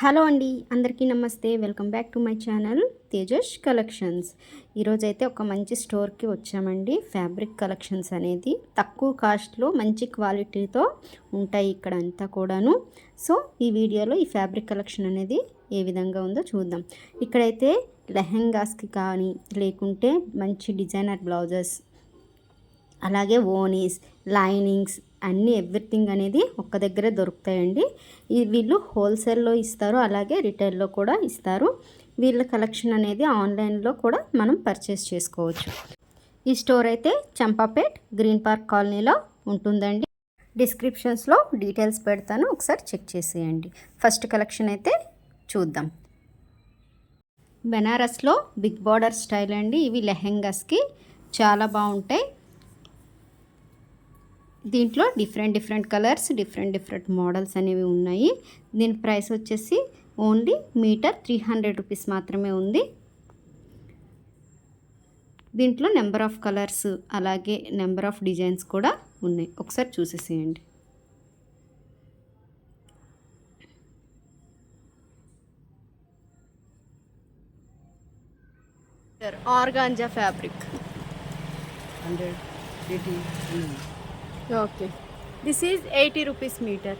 Hello అండి, అందరికీ నమస్తే. Welcome back to my channel Tejas collections. ఈరోజైతే ఒక మంచి స్టోర్కి వచ్చామండి. ఫ్యాబ్రిక్ కలెక్షన్స్ అనేది తక్కువ కాస్ట్లో మంచి క్వాలిటీతో ఉంటాయి ఇక్కడ అంతా కూడాను. సో ఈ వీడియోలో ఈ ఫ్యాబ్రిక్ కలెక్షన్ అనేది ఏ విధంగా ఉందో చూద్దాం. ఇక్కడైతే లెహెంగాస్కి కానీ లేకుంటే మంచి డిజైనర్ బ్లౌజెస్, అలాగే ఓనీస్, లైనింగ్స్ అన్నీ ఎవ్రీథింగ్ అనేది ఒక్క దగ్గరే దొరుకుతాయండి. వీళ్ళు హోల్సేల్లో ఇస్తారు, అలాగే రిటైల్లో కూడా ఇస్తారు. వీళ్ళ కలెక్షన్ అనేది ఆన్లైన్లో కూడా మనం పర్చేస్ చేసుకోవచ్చు. ఈ స్టోర్ అయితే చంపాపేట్ గ్రీన్ పార్క్ కాలనీలో ఉంటుందండి. డిస్క్రిప్షన్స్లో డీటెయిల్స్ పెడతాను, ఒకసారి చెక్ చేసేయండి. ఫస్ట్ కలెక్షన్ అయితే చూద్దాం. బెనారస్లో బిగ్ బార్డర్ స్టైల్ అండి. ఇవి లెహెంగాస్కి చాలా బాగుంటాయి. దీంట్లో డిఫరెంట్ కలర్స్, డిఫరెంట్ మోడల్స్ అనేవి ఉన్నాయి. దీని ప్రైస్ వచ్చేసి ఓన్లీ మీటర్ 300 రూపీస్ మాత్రమే ఉంది. దీంట్లో నెంబర్ ఆఫ్ కలర్స్ అలాగే నెంబర్ ఆఫ్ డిజైన్స్ కూడా ఉన్నాయి. ఒకసారి చూసేసేయండి. Organza fabric 180. Okay, this is 80 rupees metre.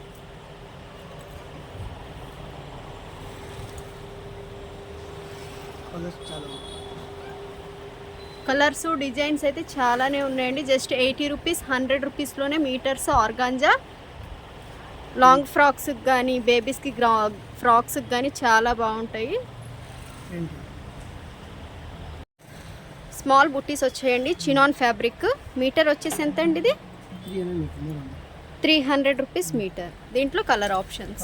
Colours designs అయితే చాలానే ఉన్నాయండి. జస్ట్ 80 రూపీస్, 100 రూపీస్లోనే మీటర్స్. ఆర్గాంజా లాంగ్ ఫ్రాక్స్కి కానీ బేబీస్కి ఫ్రాక్స్కి కానీ చాలా బాగుంటాయి. స్మాల్ బుట్టీస్ వచ్చాయండి. Chinon fabric. మీటర్ వచ్చేసి ఎంత అండి ఇది? 300 రూపీస్ మీటర్. దీంట్లో కలర్ ఆప్షన్స్.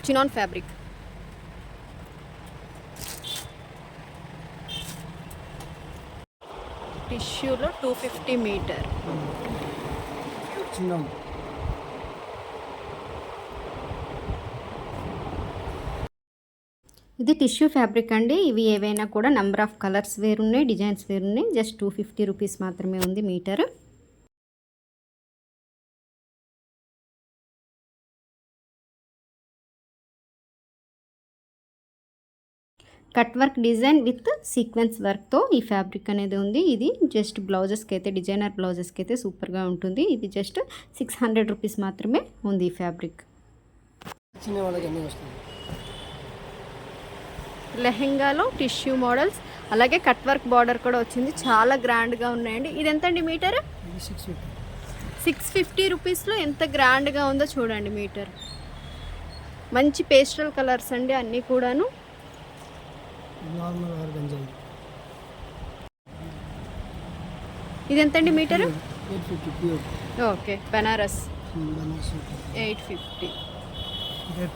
Chinon fabric. టిష్యూలో 250 మీటర్. ఇది టిష్యూ ఫ్యాబ్రిక్ అండి. ఇవి ఏవైనా కూడా నెంబర్ ఆఫ్ కలర్స్ వేరున్నాయి, డిజైన్స్ వేరున్నాయి. జస్ట్ 250 రూపీస్ మాత్రమే ఉంది metre. Cut work design with sequence వర్క్తో ఈ ఫ్యాబ్రిక్ అనేది ఉంది. ఇది జస్ట్ బ్లౌజెస్కి అయితే, డిజైనర్ బ్లౌజెస్కి అయితే సూపర్గా ఉంటుంది. ఇది జస్ట్ 600 రూపీస్ మాత్రమే ఉంది ఈ ఫ్యాబ్రిక్. లెహెంగాలో టిష్యూ మోడల్స్, అలాగే కట్ వర్క్ బార్డర్ కూడా వచ్చింది. చాలా గ్రాండ్గా ఉన్నాయండి. ఇది ఎంతండి మీటర్? 650 రూపీస్లో ఎంత గ్రాండ్గా ఉందో చూడండి మీటర్. మంచి పేస్టల్ కలర్స్ అండి అన్నీ కూడాను. ఇది ఎంతండి metre? 850. Okay, Banaras 850.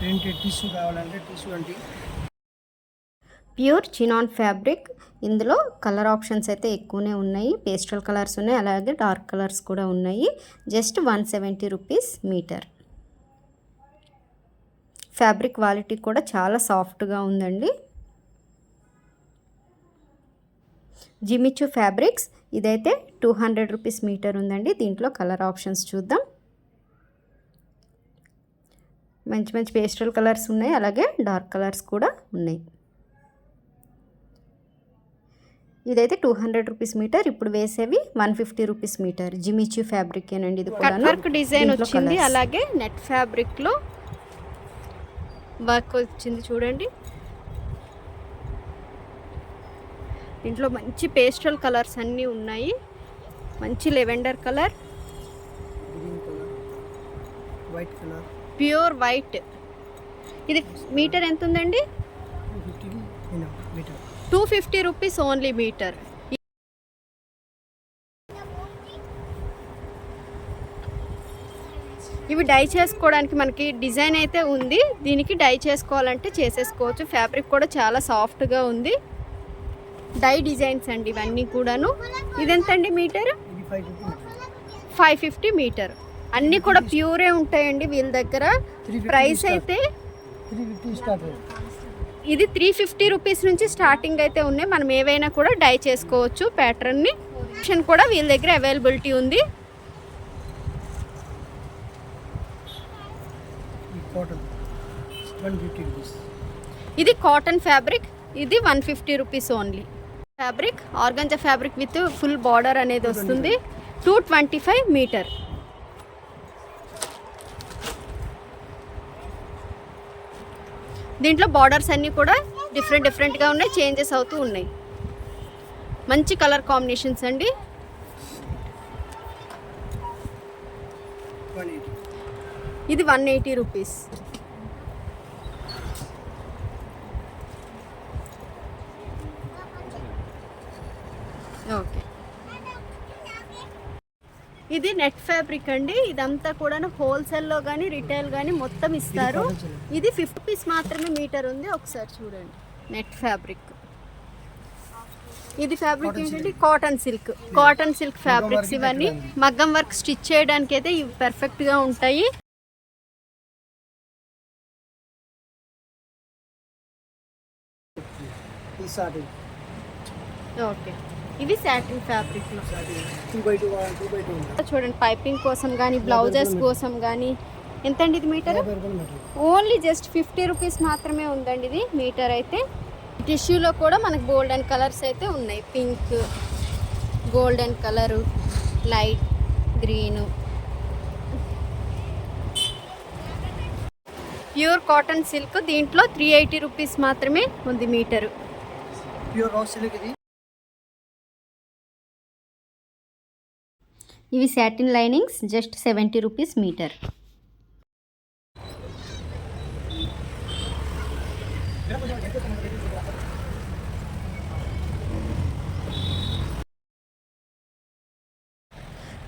Printed tissue కావాలంటే టిష్యూ అంటే ప్యూర్ చినాన్ ఫ్యాబ్రిక్. ఇందులో కలర్ ఆప్షన్స్ అయితే ఎక్కువనే ఉన్నాయి. పేస్టల్ కలర్స్ ఉన్నాయి, అలాగే డార్క్ కలర్స్ కూడా ఉన్నాయి. Just 170 rupees metre. Fabric quality కూడా చాలా సాఫ్ట్గా ఉందండి. Jimmy Choo fabrics. ఇదైతే 200 రూపీస్ మీటర్ ఉందండి. దీంట్లో కలర్ ఆప్షన్స్ చూద్దాం. మంచి పేస్టల్ కలర్స్ ఉన్నాయి, అలాగే డార్క్ కలర్స్ కూడా ఉన్నాయి. ఇదైతే 200 రూపీస్ మీటర్. ఇప్పుడు వేసేవి 150 రూపీస్ మీటర్. జిమిచూ ఫ్యాబ్రిక్ ఏనండి. ఇది కూడా వర్క్ డిజైన్ వచ్చింది, అలాగే నెట్ ఫ్యాబ్రిక్లో వర్క్ వచ్చింది చూడండి. దీంట్లో మంచి పేస్టల్ కలర్స్ అన్నీ ఉన్నాయి. మంచి lavender colour, white colour, pure white. ఇది మీటర్ ఎంత ఉందండి? 250 రూపీస్ ఓన్లీ మీటర్. ఇవి డై చేసుకోవడానికి మనకి డిజైన్ అయితే ఉంది. దీనికి డై చేసుకోవాలంటే చేసేసుకోవచ్చు. ఫ్యాబ్రిక్ కూడా చాలా సాఫ్ట్గా ఉంది. డై డిజైన్స్ అండి ఇవన్నీ కూడాను. ఇదెంతండి మీటర్? 550 మీటర్. అన్నీ కూడా ప్యూరే ఉంటాయండి వీళ్ళ దగ్గర. ప్రైస్ అయితే ఇది 350 రూపీస్ నుంచి స్టార్టింగ్ అయితే ఉన్నాయి. మనం ఏవైనా కూడా డై చేసుకోవచ్చు. ప్యాటర్న్ని ఆప్షన్ కూడా వీళ్ళ దగ్గర అవైలబిలిటీ ఉంది. Cotton 150 rupees. ఇది కాటన్ ఫ్యాబ్రిక్, ఇది 150 rupees only. Fabric organza fabric with full border అనేది వస్తుంది. 225 మీటర్. దీంట్లో బార్డర్స్ అన్నీ కూడా డిఫరెంట్గా ఉన్నాయి, చేంజెస్ అవుతూ ఉన్నాయి. మంచి కలర్ కాంబినేషన్స్ అండి. 180. ఇది 180 రూపీస్. ఓకే, ఇది నెట్ ఫ్యాబ్రిక్ అండి. ఇదంతా కూడా హోల్సేల్లో కానీ రిటైల్ కానీ మొత్తం ఇస్తారు. ఇది 50 రూపీస్ మాత్రమే మీటర్ ఉంది. ఒకసారి చూడండి, నెట్ ఫ్యాబ్రిక్. ఇది ఫ్యాబ్రిక్ ఏంటంటే కాటన్ సిల్క్ ఫ్యాబ్రిక్స్. ఇవన్నీ మగ్గం వర్క్ స్టిచ్ చేయడానికి అయితే ఇవి పర్ఫెక్ట్గా ఉంటాయి. ఈ సాటిన్. ఓకే, ఇవి సాటిన్ ఫ్యాబ్రిక్ లో 2x2 2x2. చూడండి, పైపింగ్ కోసం కానీ బ్లౌజెస్ కోసం కానీ. ఎంతండి ఇది మీటర్? 50 రూపాయలు మీటర్. ఓన్లీ జస్ట్ 50 రూపీస్ మాత్రమే ఉందండి ఇది మీటర్ అయితే. టిష్యూలో కూడా మనకు గోల్డెన్ కలర్స్ అయితే ఉన్నాయి. Pink, golden colour, light green. Pure cotton silk. దీంట్లో 380 రూపీస్ మాత్రమే ఉంది మీటరు. ప్యూర్ రా సిల్క్ ఇది. ఇవి satin linings, just 70 rupees metre.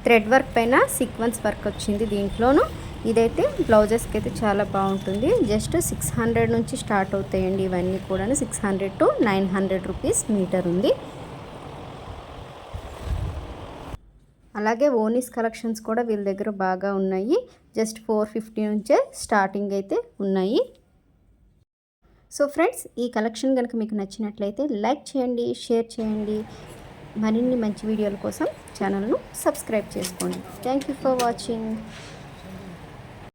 Thread work పైన సీక్వెన్స్ వర్క్ వచ్చింది దీంట్లోను. ఇదైతే బ్లౌజెస్కి అయితే చాలా బాగుంటుంది. జస్ట్ 600 నుంచి స్టార్ట్ అవుతాయండి ఇవన్నీ కూడా. 600 to 900 రూపీస్ మీటర్ ఉంది. అలాగే ఓనీస్ కలెక్షన్స్ కూడా వీళ్ళ దగ్గర బాగా ఉన్నాయి. జస్ట్ 450 నుంచే స్టార్టింగ్ అయితే ఉన్నాయి. సో ఫ్రెండ్స్, ఈ కలెక్షన్ కనుక మీకు నచ్చినట్లయితే లైక్ చేయండి, షేర్ చేయండి. మరిన్ని మంచి వీడియోల కోసం ఛానల్ను సబ్స్క్రైబ్ చేసుకోండి. Thank you for watching.